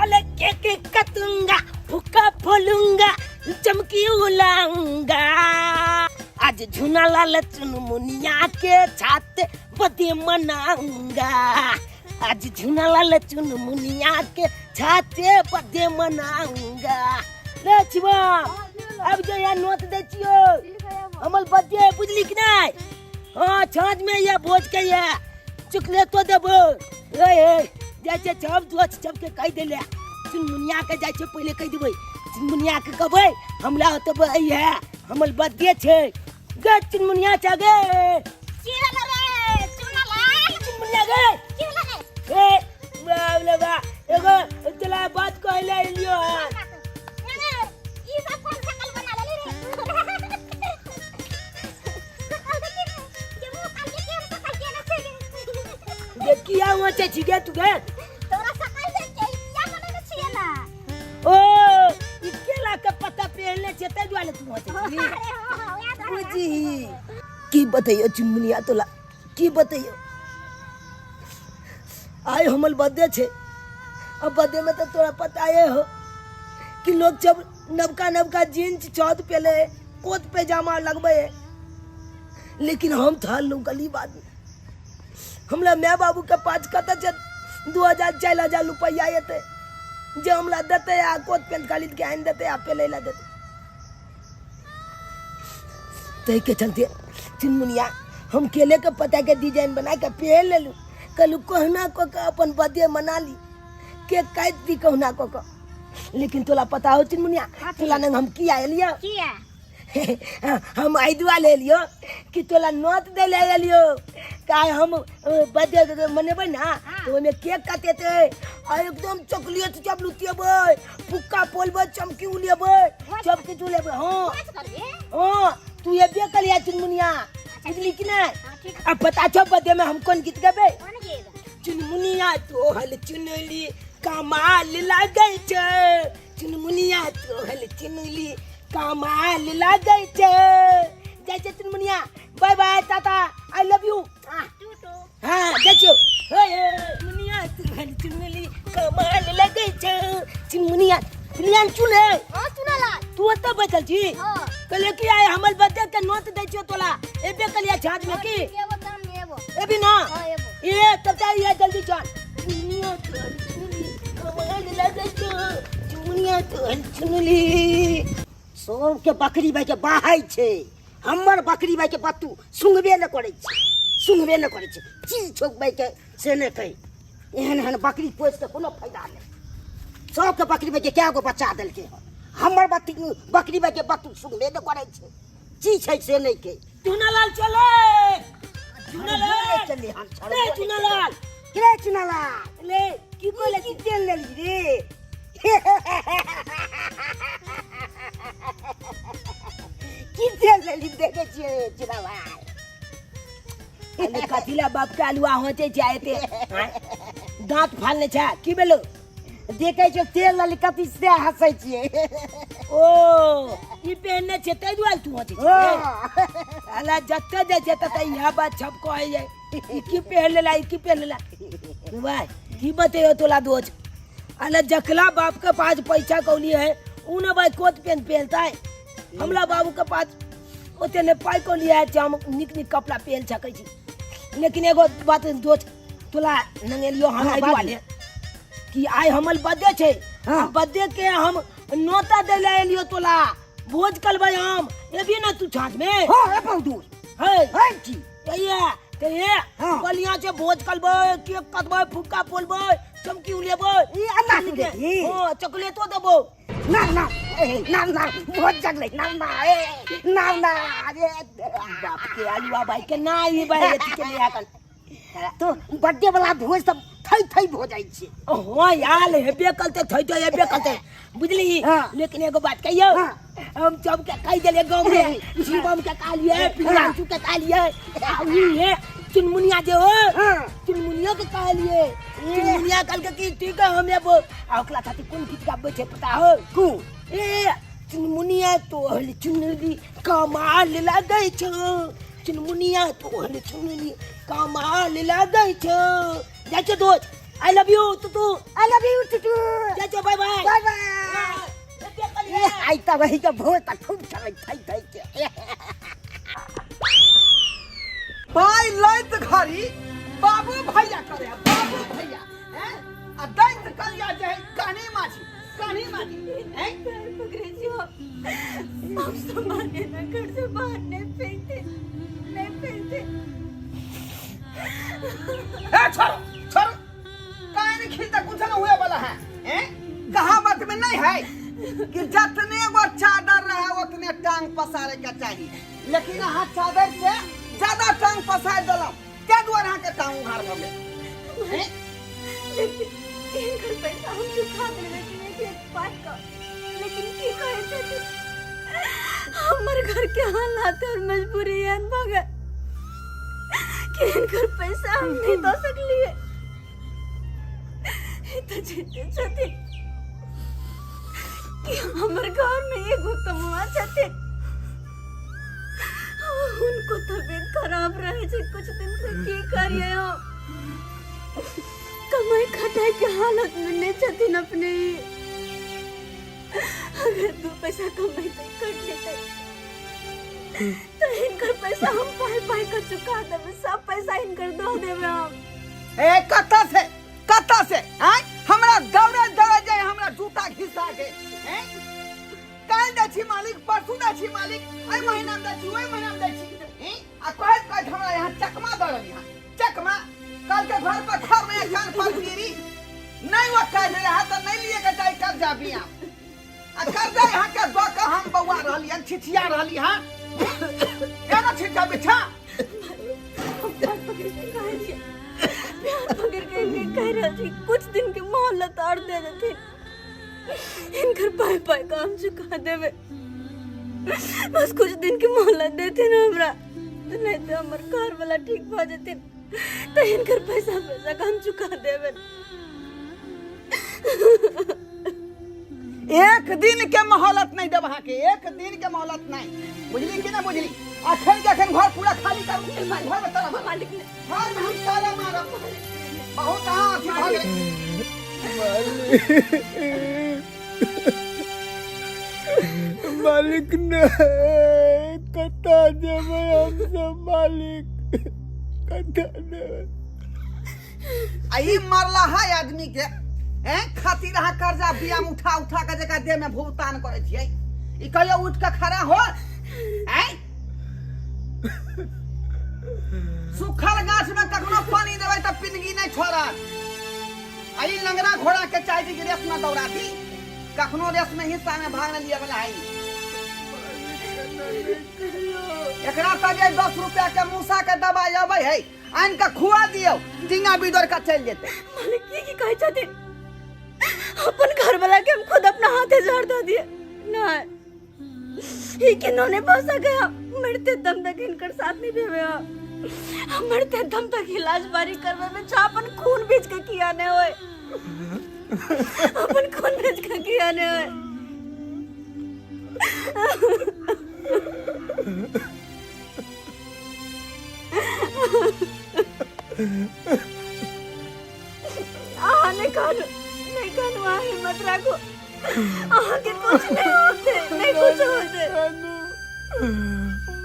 अले के कतूंगा फुक्का फोलूंगा चमकी उलाऊंगा आज झूना लाल चुनमुनिया के छाते बदे मनाऊंगा आज झूना लाल चुनमुनिया के छाते बदे मनाऊंगा ले छिवा अब जो या नोट दे छियो हमल बदे बुझली कि नहीं हां छाज में ये भोज के ये चुकले तो देबो ए जैसे छब दो छब के कह देले चुनमुनिया के जाय छे पहले कह देबै चुनमुनिया के कहबै हमला होतबे है हमल बदे छे गे चुनमुनिया छगे चीरा रे चुनमुनिया गे चीरा ए बाबले बा एगो चला बात कहले लियो ई सब कौन शकल बना ले रे देखिया हुआ छिगे तू गे तोरा सकल से क्या बने छिए ना ओ इकेला के पता पहले चते दुआले तू होते अरे हां जी की बताइयो चुनमुनिया तोला की बताइयो आय हमल बर्थडे छे अब बर्थडे में तो तोरा पता है हो कि लोग जब नवका जीन्स चौथ पहले कोट पैजामा लगबे लेकिन हम था गली बात हमला मैं बाबू के पास कत 2000-4000 रुपया आते जो हमला देते आ कोट पेंट खरीद के आन देते आप पे लेला देते तय के चलते चुनमुनिया हम केले के पता के डिजाइन बना के पहन ले लू कलू कहना को अपन बर्थडे मना ली केक काट दी कहना को लेकिन तोला पता हो चुनमुनिया तोला नंग हम की आलियो किया हम आइदुआ ले लियो कि तोला नोट दे ले लियो काय हम बर्थडे मनेबै ना तो ओमे केक काटेते आ एकदम चॉकलेट सब लुटियबै फुक्का पोलबै चमकी उलेबै सब किछ उलेबै हां तू ये बे कलिया चुनमुनिया बुझली कि नहीं अब पता छ बर्थडे में हम कौन गीत गाबे चुनमुनिया तो हल चुनली कमाल लागै छै चुनमुनिया तो हल चुनली कमाल लागै छै जय जय चुनमुनिया bye bye tata I love you हां जय मुनिया तो हल चुनली कमाल लागै छै चुनमुनिया चुनियान चुने हां चुनाला तू त बैठल छी हां कले की आय हमर बर्थडे के नोट दै छियो तोला एबे कलिया छाज में की एबो दाम में एबो एबी ना हां एबो ए तब चाहिए जल्दी चल चुनिया तो चुनली कमाल लागै छै चुनिया तो चुनली सोम के बकरी भाई के बाहाई छे हमर बकरी भाई के बत्तू सुंगबे न करे छै चीज छोक भाई के से ने कहि एहन बकरी पोस के कोनो फायदा नहीं सब के बकरी भाई के क्या गो बच्चा देल के हमर बकरी भाई के बत्तू सुंगबे न करे छै चीज छै से नहीं के चुनालाल चले चुनालाल हम चले चुनालाल ले की बोले की तेल ले ली रे की तेल ले ली देखे छिए चुनालाल अरे कथिला बाप के अलुआ होते जाते दांत फालने छा की बेलो देखे छो तेल लाली कथि से हंसै छिए ओ ई पहनने छे तै दुआल तू होते अला जत्ते दे छे त यह बात छप कहै जाय की पहन लेला भाई की बतेयो तोला दोज अला जखला बाप के पास पैसा कौली है उने भाई कोट पेन पहनता है हमला बाबू के पास ओते ने पाई को लिया है हम निक कपड़ा पहन सकै छी लेकिन एगो बात दोस्त तोला नंगेलियो हम आई वाले कि आय हमल बर्थडे छे बर्थडे के हम नोता दे ले लियो तोला भोज करबै हम एबी ना तू छाछ में हां ए बहुत है की ये बलिया से भोज करबै केक कटबै फुक्का पोलबै चमकी उलेबै ई अल्लाह के दे हां चॉकलेटो देबो ना बहुत जगले ना अरे बाप के आलूआ भाई के ना ई भाई एती के लिया कल तो बर्थडे वाला भोज सब थई हो जाई छै हां यार हेबे कलते थई हेबे कलते बुझली लेकिन एगो बात कहियो हम सब के कह देले गांव में शिवम के कालिए पिलांचू के कालिए ये चुनमुनिया जे हो चुनमुनिया के कालिए चुनमुनिया कल के की ठीक है हम एबो आकला खाती कोन गीत गाबै छै पता हो को ए चुनमुनिया तो हल चुनली कमाल लागै छ चुनमुनिया तो हल चुनली कमाल लागै छ जाके दोस्त I love you too I love you too आई त वही के भोत खूब चले थई के पाई लैत घरी बाबू भैया करे बाबू भैया हैं आ दैत कलिया जे कानी माछी हैं पकड़े जो आप संभाले ना घर से बाहर नहीं फेंकते छोड़ो काहे नहीं खींचता कुछ ना हुए वाला है हैं कहावत में नहीं है कि जितने वो चादर रहे उतने टांग पसारे का चाहिए लेकिन हाँ चादर से ज्यादा टांग पसार दिलम क्या द्वारा के टांग उघार हो गए लेकिन घर पैसा हम चुका दे लेकिन एक बात का लेकिन की कहे थे हमर घर के हालात और मजबूरी है मगर कि घर पैसा हम नहीं दे सकलिए तो जीते छते कि हमर घर में एगो कमुआ छते उनको तबीयत खराब रहे छे कुछ दिन से की करिए हम कमाई खटाई के हालत में नहीं छथिन अपने अगर 2 पैसा कमाई तो कट लेते तो इनकर पैसा हम पाई कर चुका देवे सब पैसा इनकर दो देवे हम ए कत्ता से हैं हमरा दौड़े जाए हमरा जूता घिसा के हैं काल दै छी मालिक परसू दै छी मालिक एई महीना में दै छी ओई महीना में दै छी हैं आ कहत हमरा यहाँ चकमा द रहली हां चकमा कल के घर पर घर में एक जान पर गिरी नहीं वो कह रहा तो नहीं लिए के जाई कर जा बिया आ कर जाए यहाँ के दो का हम बउआ रहली हन छिछिया रहली हां केना छिछा बिछा पकड़ के कह रहे थे कुछ दिन के मोहलत और दे देते इनकर पाई काम चुका देवे बस कुछ दिन की मोहलत देते ना हमरा तो नहीं तो हमर घर वाला ठीक हो जाते तो इनकर पैसा काम चुका देवे एक दिन के मोहलत नहीं देब अहाँ के एक दिन के मोहलत नहीं बुझली कि ना बुझली अखन के अखन घर पूरा खाली कर घर में ताला मालिक ने घर में हम ताला मारब बहुत हाँ अथी भ गेलै मालिक ने कता देवे हम सब मालिक कता देवे आई मरला है आदमी के हैं खातिर रहा कर्जा बिया में उठा के जगह देह में भुगतान करे छियै ई कहियो उठ के खड़ा हो हैं सुखल गाछ में कखनो पानी देबै त पिनगी नहीं छोड़त आई लंगड़ा घोड़ा के चाहे कि रेस में दौड़ा दी कखनो रेस में हिस्सा में भाग न लिया वाला है एकरा त जे 10 रुपया के मूसा के दवाई आबै है आन के खुआ दियो टिंगा बिदर का चल जेते मालिक की कहे छथि अपन घर वाला के हम खुद अपना हाथे झाड़ दे दिए नहीं ये किन्होंने बसा गया मरते दम तक इनकर साथ नहीं देवे हम मरते दम तक इलाज बारी करवे में छापन खून बेच के किया ने होए अपन खून बेच के किया ने होए नहीं कानू हिम्मत रखो आगे कुछ नहीं होते नहीं कुछ होते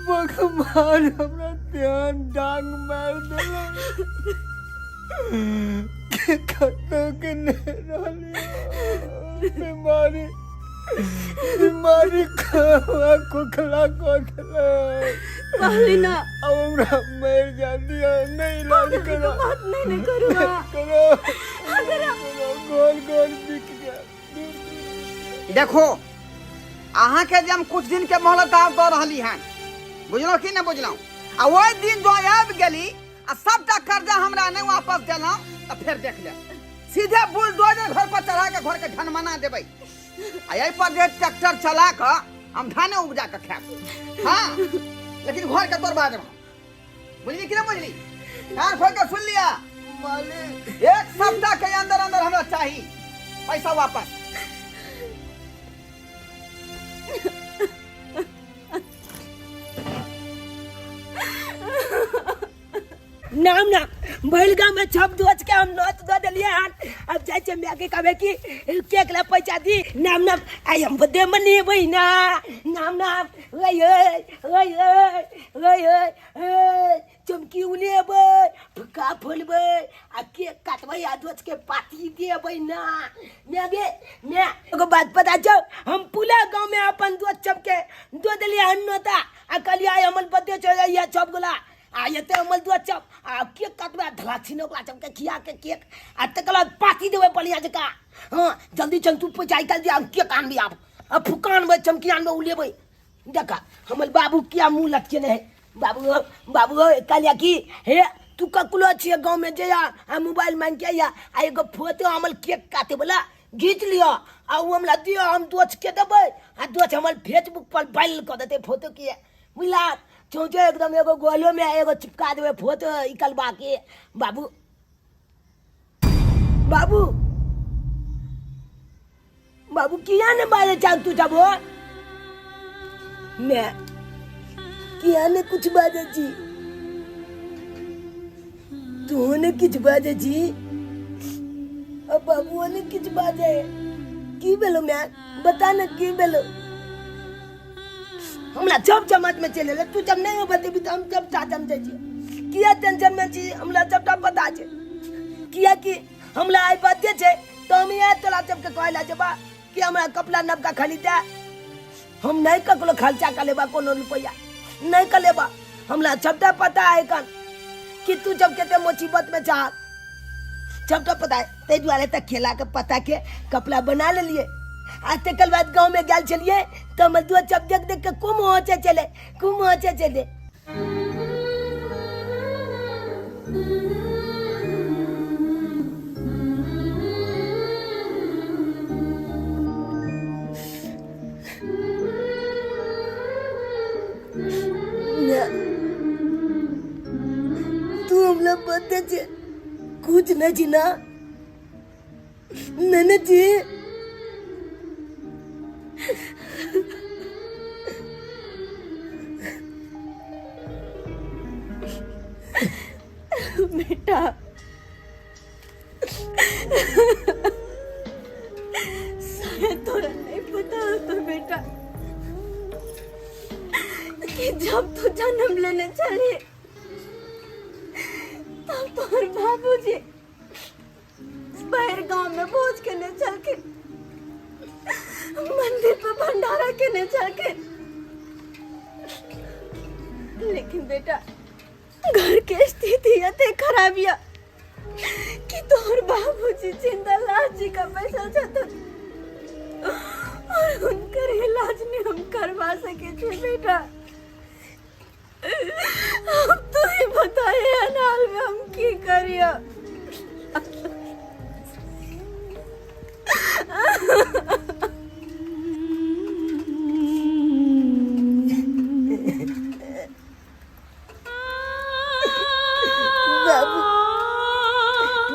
भगवान हमरा ध्यान डांग मार देला के कतो के ने रहली बीमारी खावा खोखला कोखला कहली ना अब हमरा मर जाती है नहीं इलाज करो बात नहीं करूँगा करो अगर गोल बिक गया देखो अहाँ के जब कुछ दिन के मोहलत आप दे रहली हैं बुझलो कि नहीं बुझलो आ वो दिन जो आब गेली आ सबटा कर्जा हमरा नहीं वापस देलौ त फिर देख ले सीधे बुलडोजर घर पर चढ़ा के घर के धनमना देबै आ यही पर जे ट्रैक्टर चला के हम धाने उपजा के खाएब हां लेकिन घर के तोड़ बाद बुझली कि नहीं बुझली कान खोल के सुन लिया मालिक एक सप्ताह के अंदर अंदर हमरा चाहिए पैसा वापस नाम ना बैल गाँव में छप दोच के हम नोच दो दिलिए हन। अब जाए छे मैं के कहबे कि केक ला पैसा दी नाम नाम आई हम बदे मनी बहिना नाम नाम ओय ओय ओय ओय ओय चमकी उलेबे फका फुलबे आ केक काटबे आ दोच के पार्टी देबे ना मैं एगो बात पता छौ हम पूरा गांव में अपन दोस्त सबके दो दिलिए हन नोता आ कहलिए आई हमर बदे चल या सब गोला आ येते हमल दो चप आ केक काटबे धला छिनो ओकरा चमके खिया के केक आ तकला पार्टी देबे बढ़िया जका। हां जल्दी चल तू पैसा निकाल दे आ केक आनबी आब आ फुकान में चमकी आनबे उलेबे देखा हमल बाबू किया मुंह लटकेने है। बाबू कहलिया कि हे तू ककुलो छिए गांव में जे आ मोबाइल मांग के या आ एगो फोटो हमल केक काटे वाला खींच लियो आ उ हमरा दियो हम दोच के देबे आ दोच हमल फेसबुक पर वायरल कर देते फोटो के बुझला चौचे एकदम एगो गोलो में एगो चिपका देवे फोटो निकलवा के। बाबू बाबू बाबू किया ने बाजे चाल तू जब मैं किया ने कुछ बाजे जी तू ने कुछ बाजे जी अब बाबू ने कुछ बाजे की बेलो मैं बता ना की बेलो हमला जब जमात में चले ले तू जब नहीं बतेबी तो हम जब चाचम जाई किया टेंशन में छी हमला जब पता छे किया कि हमला आई बाते छे तो हम याद तोला जब के कहला छे बा कि हमरा कपड़ा नबका खरीदा हम नहीं ककलो खर्चा कर लेबा कोनो रुपया नहीं कर लेबा हमला सबटा पता है कन कि तू जब केते मुसीबत में जा सबटा पता है ते दुआरे तक खेला के पता के कपड़ा बना ले लिए आते कल बाद गांव में गल चलिए तो मजदूर जब देख देख के कुम होचे चले तू हमला बता छे कुछ न छी ना नने जी बेटा शायद तोरा नहीं पता तो बेटा कि जब तू जन्म लेने चली तब तोहर बाबूजी बाहर गांव में भोज के ले चल के मंदिर पे भंडारा के ले चल के लेकिन बेटा घर के स्थिति इतने खराबिया कि तोहर बाबूजी जिंदा लाश जी का पैसा चाहते और उनकर इलाज नहीं हम करवा सके थे बेटा। अब तू ही बताए अनाल में हम की करिया।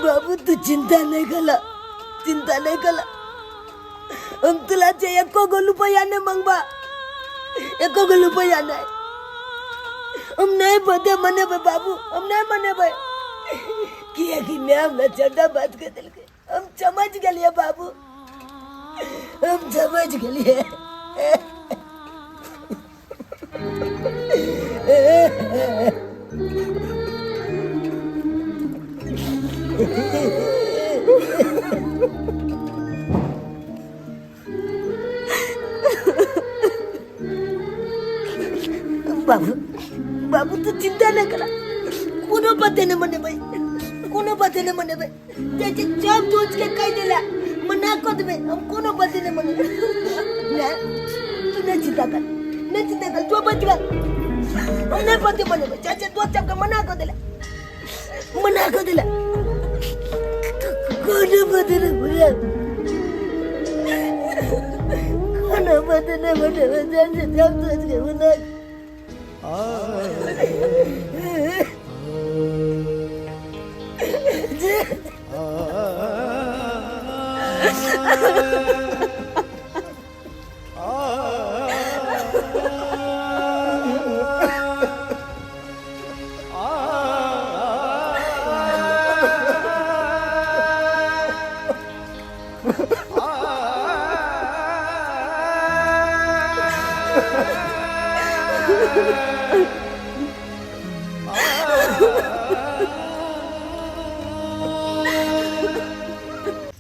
बाबू तू चिंता नहीं कला हम तुला चाहिए एको गो रुपया नहीं मंगवा एको गो रुपया नहीं हम नहीं बदे मने बे बाबू हम नहीं मने बे किया कि मैं हम चढ़ा बात कर दिल के हम समझ गए बाबू हम समझ गए बाबू बाबू तू चिंता नहीं करा कोनो बात नहीं मने भाई कोनो बात नहीं मने भाई जैसे जब सोच के कह देला मना कर देबे हम कोनो बात नहीं मने ना तू नहीं चिंता कर जो बच गया हम नहीं बात मने भाई जैसे दो चप के मना कर देला कोनो बात नहीं भैया कोनो बात नहीं मने जैसे जब सोच के मना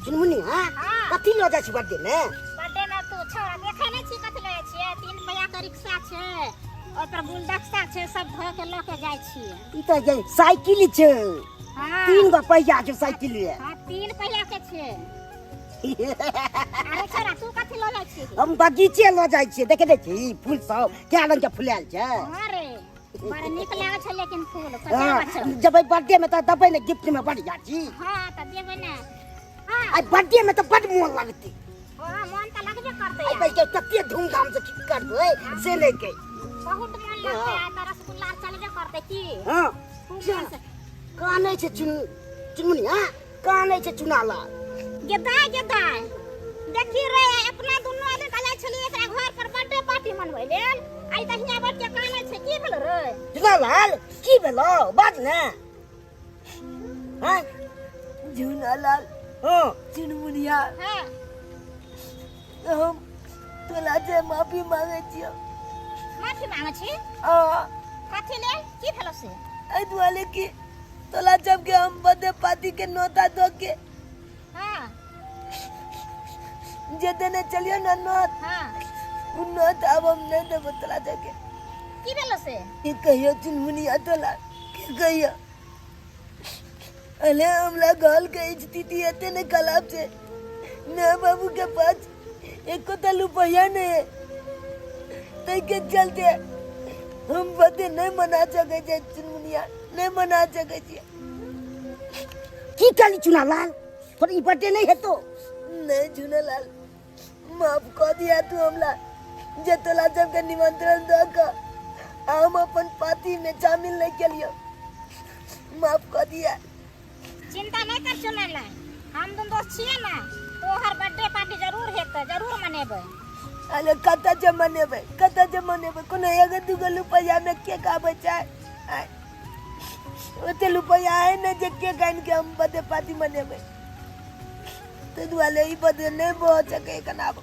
चुनमुनी हां कथी ल जाइ छी बर्थडे में? बर्थडे में तू छोरा देखे नहीं छी कथी ले छिए? 3 पहिया के रिक्शा छे, ओय पर गुलदस्ता छे, सब धो के ल के जाय छिए। ई त जे साइकिल छै। हां 3 गो पहिया के साइकिल है। हां 3 पहिया के छे। अरे छोरा तू कथी ल ले छी? हम बगीचे ल जाइ छी, देखे छी फूल सब क्या रंग के फुलाल छै। अरे बड़ नीक लागे छे लेकिन फूल सजावट छे। जब बर्थडे में त दबै ने गिफ्ट में बढ़िया छी। हां त देबे ना। हां आई बर्थडे में तो बड़ मोन लगती। हां मन त लगबे करते आई यार। भाई के कते धूमधाम से की करबै से ले के। बहुत मन लगते है त रसगुल्ला चलबे करते की। हां खूब मन से काने छै चुनमुनी हां काने छै चुनाला। गेदाय देखी रे अपना दुनू आदमी कले छली एकरा घर पर बर्थडे पार्टी मनबै लेल। आई त हिया बैठ के काने छै की भेल रे? चुनालाल की भेलो बात ने। हां झूलालाल हां चुनमुनिया हां हम तोला से माफी मांगे छियो। माफी मांगे छी? कथी ले की भेलो से? आई दुआले की तोला जब के हम बर्थडे पार्टी के नोता दो के हां जे देने चलियो ना नोत हां उ नोत अब हम नहीं देबो तोला दे के। की भेलो से? की कहियो चुनमुनिया तोला की कहियो अले हमला गाल के स्थिति एते ने खराब से ना बाबू के पास एको तलु रुपया नहीं है तई के चलते हम बर्थडे नहीं मना सके छे। चुनमुनिया नहीं मना सके छे। की कली चुनालाल पर ई बर्थडे नहीं हेतो। नहीं झूलालाल माफ कर दिया तू हमला जे तोला जब के निमंत्रण दो के हम अपन पार्टी में शामिल नहीं के लिए माफ कर दिया। चिंता नहीं कर चुनाला, हम दोनों दोस्त छिए ना, तो हर बर्थडे पार्टी जरूर हेतै, जरूर मनेबै। अरे कता जे मनेबे कोनो एगो दूगो रुपया में केक आबे छै। ओते रुपया है ना जे केक आन के हम बर्थडे पार्टी मनेबे। तो दुआले ई बर्थडे नहीं हो सके कनाब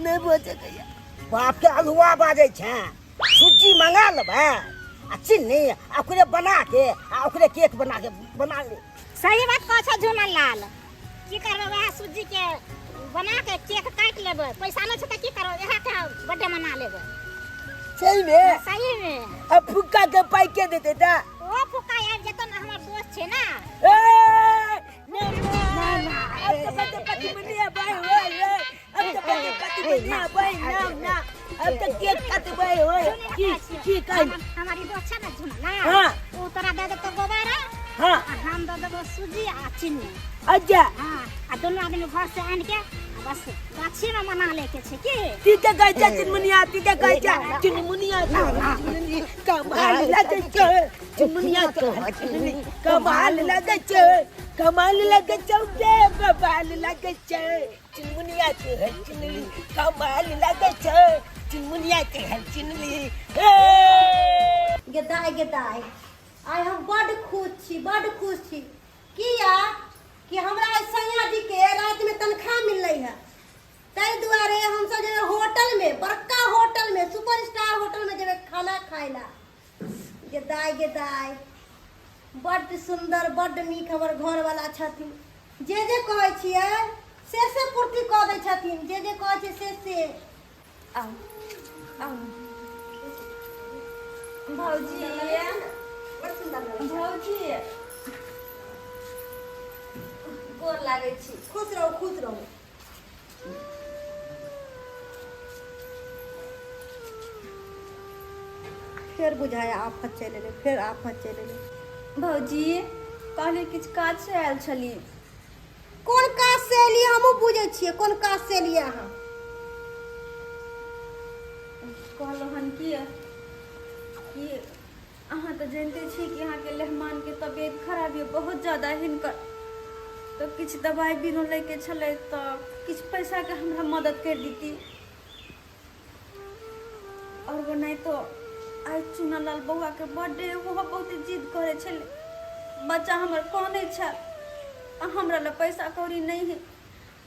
नहीं हो सके। बाप के हलवा बाजे छै। सूजी मंगा लेबै आ चीनी आ ओकरे बना के आ ओकरे केक बना ले। सही बात कह छ झुनलाल। की करबै वह सूजी के बना के केक काट लेबै, पैसा न छै त की करबै एहा के बर्थडे मना लेबै। सही में सही में अब फुक्का के पाई के देते ता। ओ फुका यार जेतन हमर दोस्त छै ना। ना अब तो बर्थडे पार्टी में नहीं भाई होय रे। अब तो बर्थडे पार्टी में नहीं भाई ना अब तो केक काटबै होय की कहि हमारी दोस्त छै ना झुनला। हां ओ तोरा दे देतो गोबारा। हां हम दे देबो सूजी आ चीनी। अच्छा हां आ दोनों आदमी घर से आन के बस गाछी में मना ले के छै की। ठीक है कहै छै चुनमुनिया ठीक है कहै छै चुनमुनिया कमाल लगे छै। चुनमुनिया कमाल लगे छै कमाल लगे छै के कमाल लगे छै। चुनमुनिया के है चुनली कमाल लगे छै। चुनमुनिया के है चुनली गेदाय आइ हम बड़ खुश छी किया कि हमरा सैया जी के रात में तनख्वाह मिललै है। ताहि दुआरे हम सब जे होटल में बड़का होटल में सुपरस्टार होटल में जेबे खाना खाए ला। गेदाय बड़ सुंदर बड़ नीक हमर घर वाला छथिन। जे कहै छियै से पूर्ति कऽ दै छथिन। जे कहै छै से आओ भौजी गोर लागै छी। खुश रहू। फिर बुझाया आफत चल एलै। भौजी कहले किछ काज से आयल छली। कोन काज से एलियै हमहूँ बुझै छियै कोन काज से एलियै अहाँ। कहलो हन कि अहाँ तो जानते छी कि अहाँ के मेहमान के तबियत खराब है बहुत ज्यादा हिनकर। तो किछ दवाई बीरो लेके छले तो किछ पैसा के हमरा मदद कर दीती। और वो नहीं तो आज चुनालाल बउआ के बर्थडे वो बहुत जिद करे छले। बच्चा हमर कोने छ हमरा ला पैसा कौड़ी नहीं है।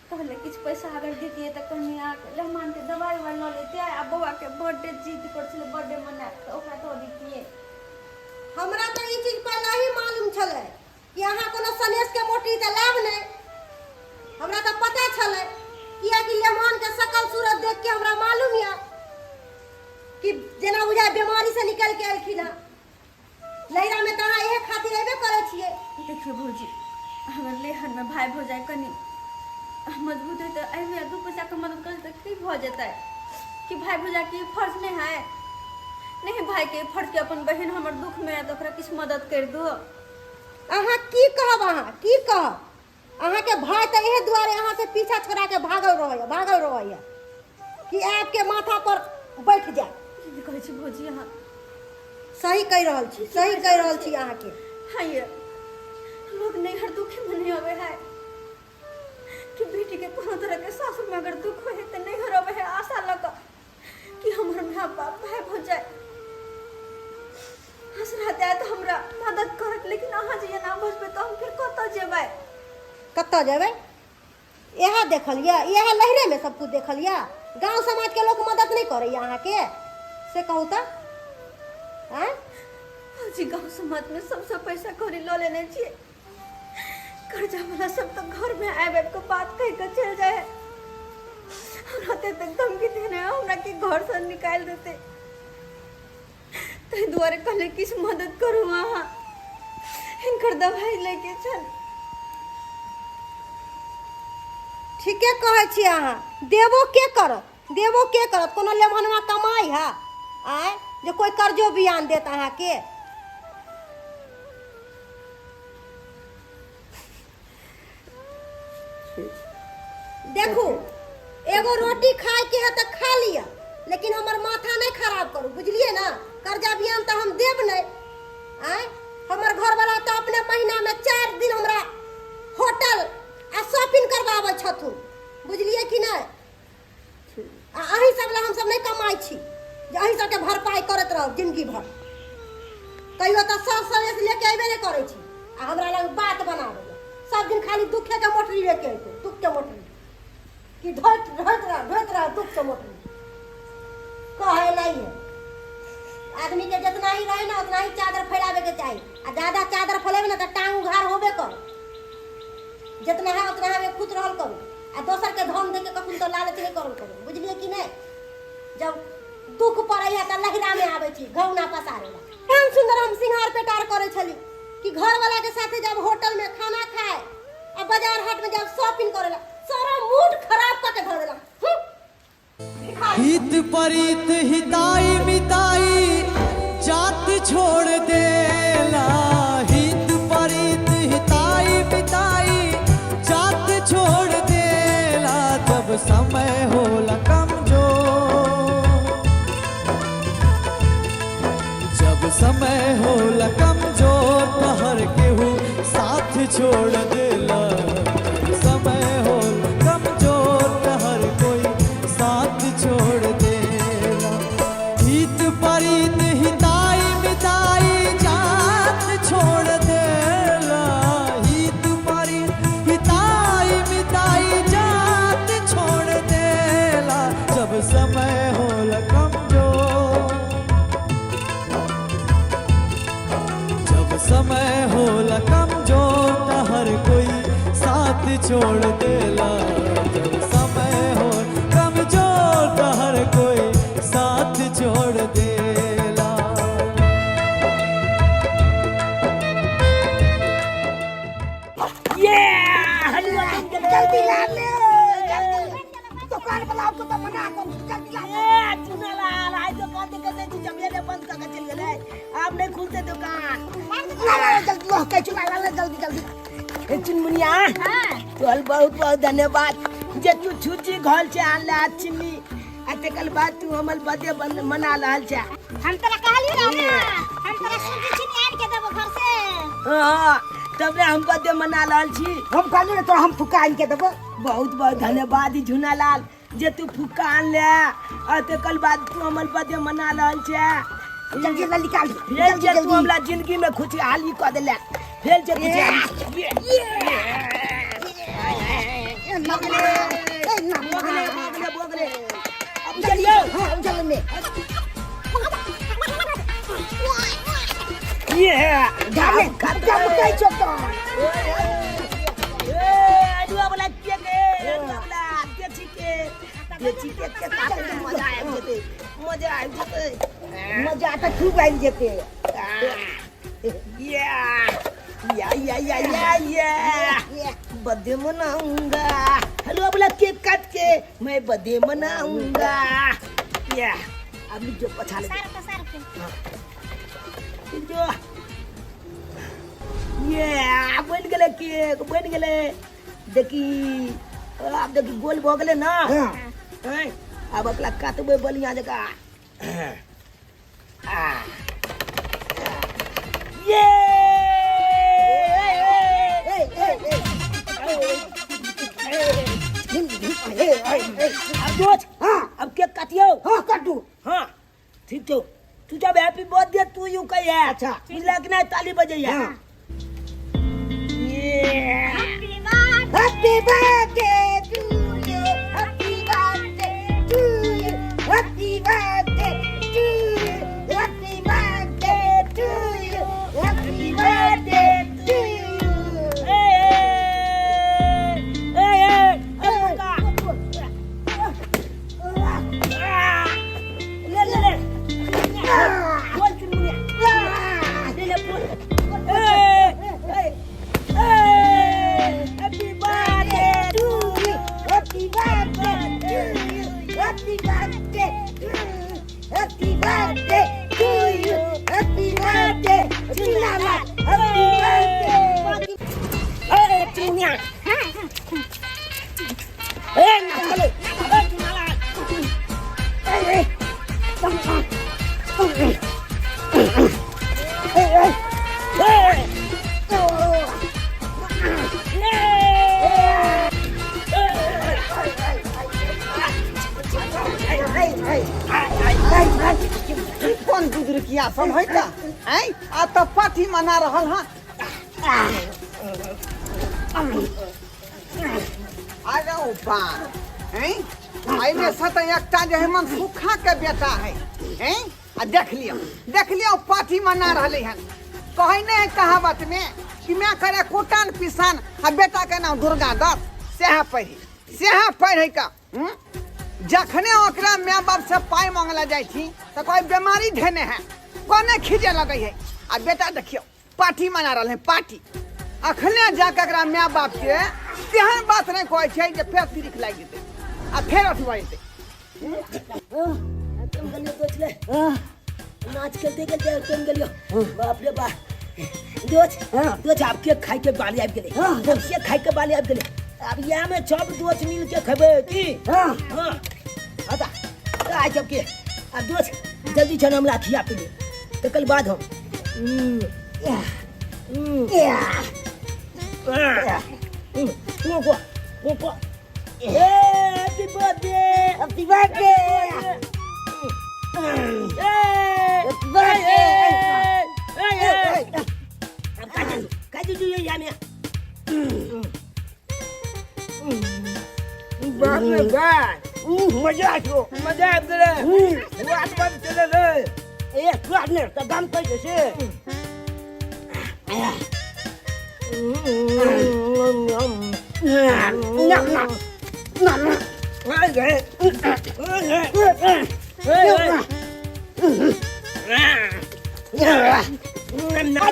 कहले किछ पैसा अगर दीतिए तो कहीं मेहमान के दवाई वाला लेते आ बउआ के बर्थडे जीत कर छले बर्थडे मना तो ओकरा तो दितिए। हमरा तो ई चीज पहले ही मालूम छले कि अहाँ कोनो सनेश के मोटरी त लाभ नहीं। हमरा तो पता छले किया कि लेमान के शकल सूरत देख के हमरा मालूम या कि जेना बुझाय बीमारी से निकल के आलखिन है। लैरा में तो अहाँ एक खातिर एबे करे छिए। देखिए भौजी हमर लेहर में भाई भौजाई कनी मजबूत है तो एमे दू पैसा के मदद कर तो की भ जेतै कि भाई भौजाई के फर्ज नहीं है। नहीं भाई के फर्ज के अपन बहन हमर दुख में है तो ओकरा किछ मदद कर दो। अहाँ की कहब अहाँ की कहब? अहाँ के भाई तो एहे दुआरे अहाँ से पीछा छोड़ा के भागल रहय कि आपके माथा पर बैठ जाए। की कहै छी भौजी अहाँ सही कह रहल छी अहाँ के। हाँ ये लोग नहीं हर दुखी में नहीं आवे है कि बेटी के कोनो तरह के सासुर में अगर दुख होए तो नहीं हर आवे है आशा लगा कि हमर माँ बाप भाई भौजाई हंस रहते है तो हमरा मदद करत। लेकिन अहाँ जे ना बुझबे तो हम फिर कतऽ जेबै? यह देखलिए यह लहरे में सब कुछ देखलिए। गांव समाज के लोग मदद नहीं करे अहाँ के से कहू तो जी गांव समाज में सबसे पैसा कौड़ी लो लेने चाहिए। कर्जा वाला सब तो घर में आए को बात कह कर चल जाए रहते तक धमकी देने हमरा के घर से निकाल देते। तै दुआरे कहले किस मदद करू अहाँ इनकर दवाई लेके चल। ठीके कहै छी अहाँ। देबो के करत कोनो लेमनवा कमाई है आय जो कोई कर्जो बियान देत अहाँ के। देखू एगो रोटी खाए के है तो खा लिया लेकिन हमर माथा नहीं खराब करू बुझलिए ना। कर्जा बियान तो हम देब नहीं आय। हमर घर वाला तो अपने महीना में 4 दिन हमरा होटल आ शॉपिंग करवावे छथुन बुझलिए कि नहीं। अहीं सब ला हम सब नहीं कमाई छी जे अहीं सबके भरपाई करत रहो जिंदगी भर। कहियो तो सब सवेस लेके अइबे नहीं करे छी आ हमरा लग बात बनावे सब दिन खाली दुखे के मोटरी लेके अइते दुख के मोटरी कि ढोत रहा दुख के मोटरी कहे नहीं है। आदमी के जितना ही रहे ना उतना ही चादर फैलावे के चाहिए आ ज्यादा चादर फैलावे ना तो टांग उघार होबे कर। जितना है उतना हमें खुद रहल करू आ दोसर के धन दे के कखन तो लालच नहीं करल करू बुझलिए कि नहीं। जब दुख पड़े है तो लहरा में आवे छी घौना पसारे ला। हम सुंदर हम सिंगार पेटार करे छली कि घर वाला के साथे जब होटल में खाना खाए और बाजार हाट में जब शॉपिंग करेला सारा मूड खराब करके धर देला। हित परित हिताई मिताई जात छोड़ देला। हित परित हिताई मिताई जात छोड़ देला। जब समय होला कमजोर जब समय होला कमजोर तो हर केहू साथ छोड़ देला। समय होला कमजोर तो हर कोई साथ छोड़ देला। हित परित हिताई मिताई जात छोड़ देला। हित परित हिताई मिताई जात छोड़ देला। जब समय होला कमजोर जब समय होला कमजोर तो हर कोई साथ छोड़ देला। जब समय हो कमजोर तो हर कोई साथ छोड़ देला। ये हलवा जल्दी ला ले दुकान वाला को तो मना कर जल्दी ला। चुना लाल आज दुकान के कैसे जी जब बंद करके चल गए आप नहीं खुलते दुकान। ला जल्दी लो के चुना ला जल्दी चुनमुनिया तोल बहुत बहुत धन्यवाद जे तू छुची घर से आनला चिन्नी आते कल बाद तू हमल बर्थडे मना रहल छ। हम तोरा कहली ना हम तोरा सूजी छिनी आन के देबो घर से। हां तब रे हम बर्थडे मना रहल छी। हम कहली तो हम फुक्का आन के देबो। बहुत बहुत धन्यवाद झुना लाल जे तू फुक्का आन ले आते कल बाद तू हमल बर्थडे मना रहल छ। जल्दी जल्दी निकाल फिर जे तू हमरा जिंदगी में खुशहाली क देले फिर जे बोगले अब चलिए ये गाने खत्म कई चोटा दुआ वाला के दुआ वाला के के काटे मजा आ जेते मजा तो खूब आ जेते या बर्थडे मनाऊंगा हेलो बोला केक काट के मैं बर्थडे मनाऊंगा या अब जो पछा ले जो ये बन गेले केक बन गेले देखी अब देखी गोल भ गेले ना हैं अब अकला काटबे बलिया जका ये अब केक काटियो हाँ काटू हाँ ठीक तो तू जब हैप्पी बर्थडे तू यू कही है अच्छा बुझला कि नहीं ताली बजाइए happy birthday to you happy birthday to you happy birthday to you happy birthday to you happy birthday to you कौन गुजर किया सब है का हैं आ तो पार्टी मना रहल हां आ जाओ बा हैं आई में सत एकटा जे हमन सुखा के बेटा है हैं आ देख लियो पार्टी मना रहले हन कहै ने कहावत में कि मैं करे कोटान पिसान आ बेटा के नाम दुर्गा दत्त सेहा पढ़े का जखने ओकरा माय बाप से पाई मांगला जाय छी तो कोई बीमारी धेने है कोने खिजे लगे है आ बेटा देखियो पार्टी मना रहल है पार्टी अखने जाके एकरा माय बाप के तेहन बात नहीं कहै छै जे फेर तिरिक लाग जेते आ फेर अथी भऽ जेते तुम गलियो सोच ले नाच करते तुम गलियो बाप रे बाप दोस्त आपके खाई के बाली आबि गेले दोस्त खाई के बाली आबि गेले अब यहाँ में सब दोस्त मिल के खेबे की हां आता आ जब के आ दोस्त जल्दी छन हमरा खिया पीले तो कल बाद हम वो हैप्पी बर्थडे हैप्पी बर्थडे अब काजू जो यहाँ में बाप रे बाप मजा आ गया बात बंद चले रे ए स्वाद ने तो गम पे जैसे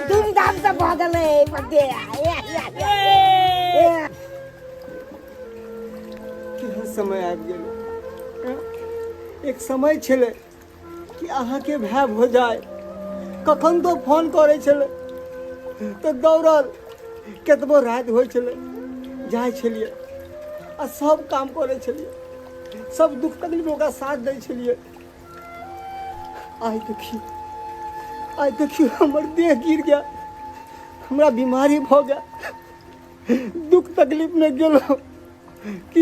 धूमधाम से भागले बर्थडे समय आबि गेल एक समय छले कि अहाँ के भाई हो जाए कखन तो फोन करे छले तो दौड़ल केतबो रात होइ छले जाय छलिए आ सब काम करे छलिए सब दुख तकलीफ का साथ दै छलिए आई देखियो हमर देह गिर गया हमरा बीमारी भ गया दुख तकलीफ में गेलो कि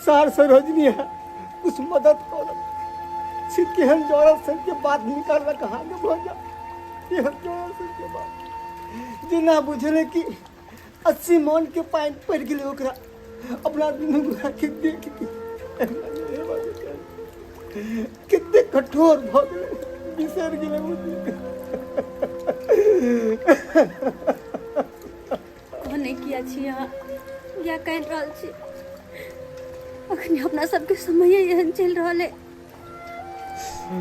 सार सरोजनी है कुछ मदद करो केहन जोड़ा सर के बात निकाल कहाँ के भोजा केहन जोड़ा सर के बात जिना बुझले कि 80 मन के पानी पड़ गए ओकरा अपना दुनू गोरा के देख के कितने कठोर भ गेले बिसर गेले कहने किया छी यहाँ या कह रहल छी अखनी अपना सबके समय एहन चल रहा है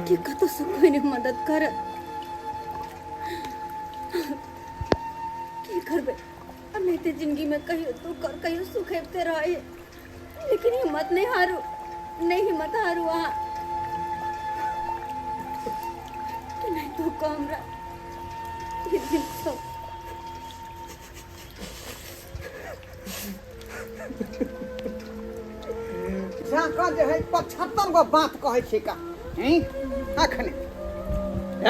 कि कतो से कोई ने मदद कर की करबे हमें ते जिंदगी में कहियो दुख और कहियो सुख हेबते रहे लेकिन हिम्मत नहीं हारू वहाँ कि नहीं तो हमरा ये दिन सब झाँका जे है 75 गो बात कहै छी का हैं अखने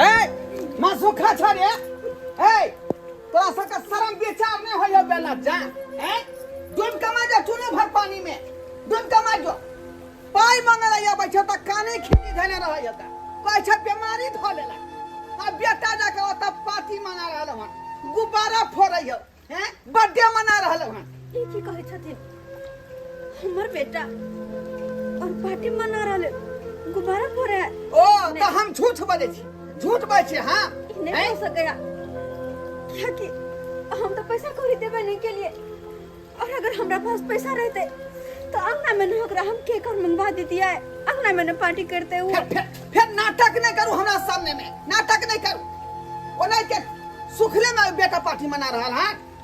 ए मासु खा छ रे ए तोरा सबके शरम विचार नहीं होय बेला जा हैं डूब कमा जा चूने भर पानी में डूब कमा जो पाई मंगला या बैठे त काने खिनी धने रहय त कहै छ बीमारी ध लेला आ बेटा जाके ओत पार्टी मना रहल हन गुब्बारा फोड़ै हो हैं बर्थडे मना रहल हन ई की कहै छथिन हमर बेटा और पार्टी मना रहले गुब्बारा फोड़े ओ तो हम झूठ बोले छी झूठ बोले छी हां नहीं हो सकेगा क्या कि हम तो पैसा कौड़ी देवे नहीं के लिए और अगर हमरा पास पैसा रहते तो अंगना में नौकरा हम केक और मंगवा देती है अंगना में पार्टी करते हुए फिर नाटक नहीं करू हमरा सामने में नाटक नहीं करू ओने के सुखले में बेटा पार्टी मना रहल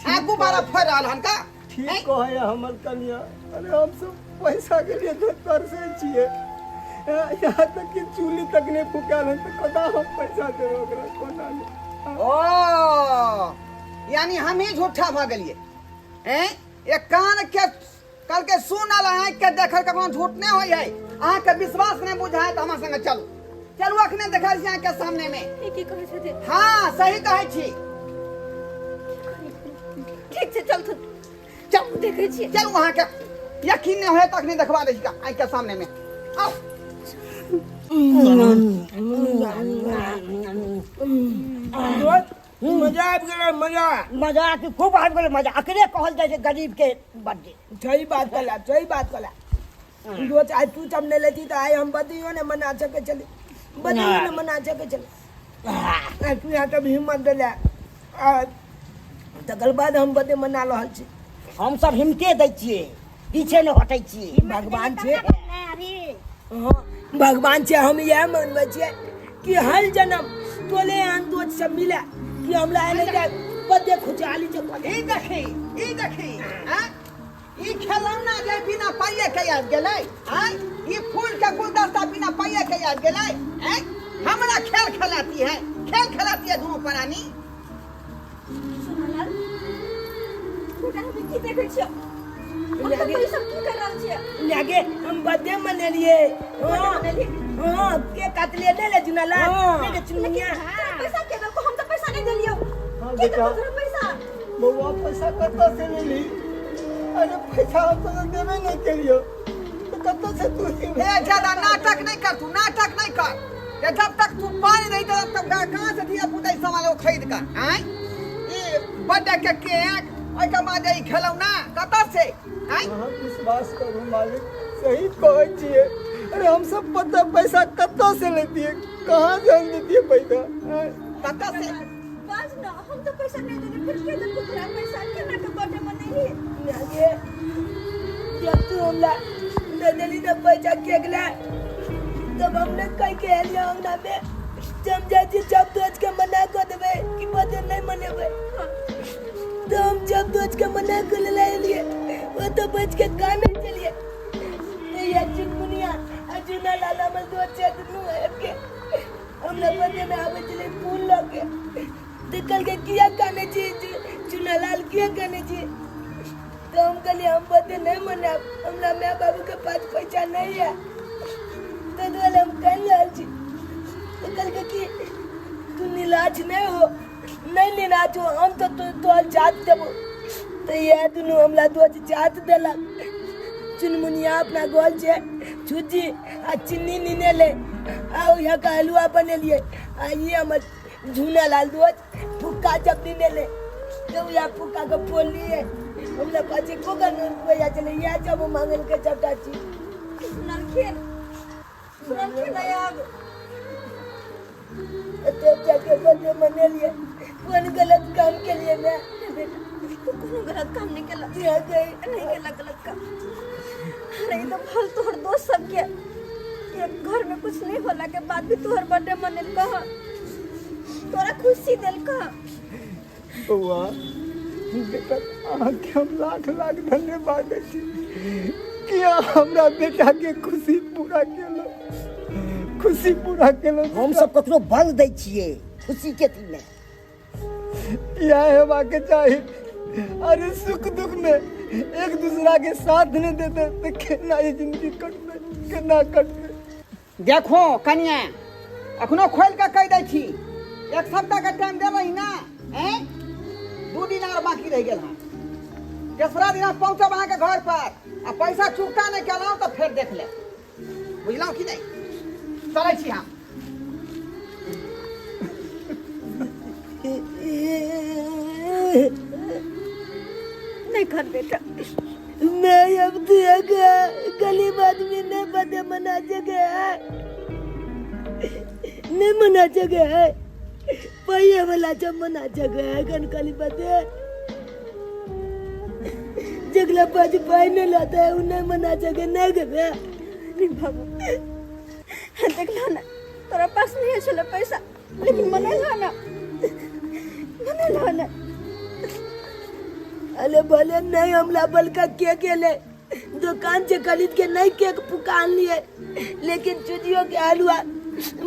हां गुब्बारा फोड़ रहल हन का ठीक कहे हमर कन्या अरे हम सब पैसा के लिए तो तरसे छिए यहाँ तक कि चूल्ही तक नहीं फुकाल है तो कदा हम पैसा दे ओकरा कोना नहीं ओ यानी हम ही झूठा भ गेलिए हैं एक कान के कल के सुन आला आंख के देखल कखनो झूठ नहीं होय है अहाँ के विश्वास नहीं बुझाय त हमरा संगे चलू चलू अखने देखै छी आंख के सामने में ई की कहै छथिन हां सही कहै छी ठीक छै चल तू चल देखै छी चलू वहां के यकीन नहीं होय तक नहीं देखवा दे का आंख के सामने में आओ मजा आबि गेलै मजा की खूब आबि गेलै मजा अकरे कहल जाइ छै गरीब के बर्थडे सही बात कहला रोज आज तू जब नहीं लेती तो आए हम बदियो ने मना सके चले बदियो ने मना सके चले तू यहाँ तब हिम्मत दिला तकर बाद हम बदे मना रहल छी हम सब हिम्मते दै छियै पीछे न हटै छियै भगवान छै भगवान छै हम यह मानबै छियै कि हर जन्म तोले आन दोस्त सब मिला कि हमरा एने के बदे खुचाली जो ई देखी हां ई खिलौना जे बिना पाइए के याद गेलै हां ई फूल के गुलदस्ता बिना पाइए के याद गेलै हैं हमरा खेल खिलाती है दोनों प्राणी सुनलाल बेटा हम की देखै छियै हम तो पैसा की कर रहल छियै लागे हम बर्थडे मनेलिए हां के काटले ले जुनाला ले चुनिया पैसा के दो हम तो पैसा नहीं देलियो हाँ के बेटा तो पैसा बउआ पैसा कत्ता से ले ली अरे पैसा हम तो देबे नहीं करियो तो कत्ता से तू ए ज्यादा नाटक नहीं कर ये जब तक तू पानी नहीं दे तब कहां से दिया पुता सामान वो खरीद कर हैं ये बर्थडे के केक ओइ के बाद ई खिलौना कत्ता से हैं हाँ विश्वास करू मालिक सही कहै छिए अरे हम सब पता पैसा कत्ता से लेती है कहाँ से हम देती है पैसा कत्ता से बस ना हम तो पैसा नहीं देने फिर के तो पूरा पैसा केना के बर्थडे मनेली लागे जब तू हमरा दे देली ना पैसा केक ला तब हमने कह के एलिया अंगना में समझा जी जब दोस्त के मना कर देबे कि बर्थडे नहीं मनेबे तो हम जब दोस्त के मना कर लिए वो तो बच के काने चलिए ये चुनमुनिया अजुना लाला में दोस्त से दुनू है के हमने बर्थडे में आवे चले फूल लगे निकल के किया काने चीज चुना लाल किया काने चीज तो हम कहलिए हम बर्थडे नहीं मनाब हमरा माँ बाबू के पास पैसा नहीं है तो वाले हम कह रहल छी तो कल के कि तू निलाज नहीं हो नहीं निलाज हो हम तो जात देबो तो ये दुनू हमरा दोस्त जात देलक चुनमुनिया अपना गोल से छुजी आ चीनी नीने ले आ यहाँ का हलवा बनेलिए आ ये हमर झूना लाल दोस्त फुक्का जब नीने ले तो यहाँ फुक्का को फोल लिए हमने पाचे को का नून रुपया चले यहाँ जब मांगल के चटा चीज नलखेल आया तो जाके बर्थडे मने लिए कौन गलत काम के लिए मैं बेटा तू कोनो गलत काम नहीं केला, यहाँ गई नहीं केला गलत काम। अरे ये तो फल तोहर दोस्त सब के एक घर में कुछ नहीं होला के बाद भी तोहर बर्थडे मनेल कहा, तोरा खुशी दिल कहा। बउआ बेटा अहाँके हम लाख लाख धन्यवाद दै छी कि अहाँ हमरा बेटा के खुशी पूरा केलो, खुशी पूरा केलो। हम सब ककरो बल दै छियै खुशी के दिन में। यह हेबाके चाही। अरे सुख दुख में एक दूसरा के साथ नहीं देते तो केना ये जिंदगी कटबे, केना कटबे। देखो कनिया अखनो खोल के कह दै छी, एक सप्ताह का टाइम देबै ना, 2 दिन और बाकी रह गेल। तेसरा दिन पहुँचब अहाँके घर पर आ पैसा चुकता नहीं केलहुँ तो फिर देख ले, बुझलहुँ कि नहीं? चलै छी हम। नहीं कर बेटा, मैं अब तो गरीब आदमी नहीं बर्थडे मना सके है, नहीं मना सके है, पैसे वाला जब मना सके है कनकली बर्थडे। जगला पास पाई नहीं लाता है उन्हें मना सके नहीं गए। नहीं बाबू देखला ना तोरा पास नहीं है चलो पैसा, लेकिन मनेला ना, मनेला ना। अरे भले नहीं हमला बल्कि केक ले दुकान से खरीद के नहीं केक पुकान लिए, लेकिन चुजियों के हलवा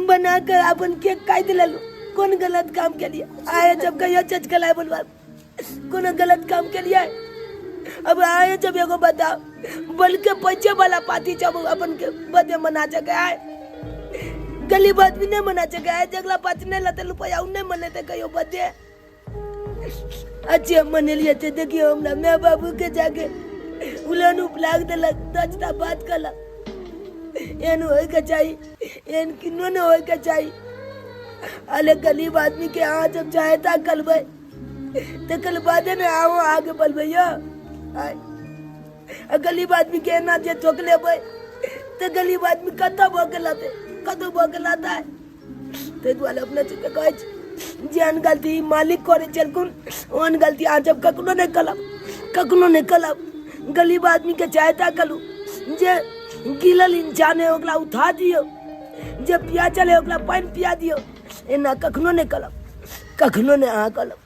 बना कर अपन केक काट ले लो। कौन गलत काम के लिए आए जब कहियो चचकलाए बोलवा, कौन गलत काम के लिए अब आए जब एगो बताओ बल्कि पैसे वाला पार्टी जब अपन के बर्थडे मना सके आए, गरीब आदमी नहीं मना सके आए, जगला पार्टी नहीं लाते रुपया नहीं मनाते कहियो बर्थडे। अच्छे मने लिए थे। देखियो हमरा मैं बाबू के जाके उलन उपलाग देलक, दचता बात कलक, एन होय के चाहिए, एन किनो न होय के चाहिए। अले गरीब आदमी के यहाँ जब चाहता कलबे तो कल बादे में आओ आगे बढ़बे यो। गरीब आदमी के ना जे ठोक लेबे तो गरीब आदमी कत भोगलाते, कतो भोगलाता है। ते दुआरे अपने से कहै छै जेहन गलती मालिक करे चलकुन ओहन गलती आ जब कखनो नहीं कलब, कखनो नहीं कलब। गरीब आदमी के चाहता कलू, जे गिलल इंसान है ओकरा उठा दियो, जे पिया चले ओकरा पानी पिया दियो, एना कखनो नहीं कलब, कखनो नहीं अहाँ कलब।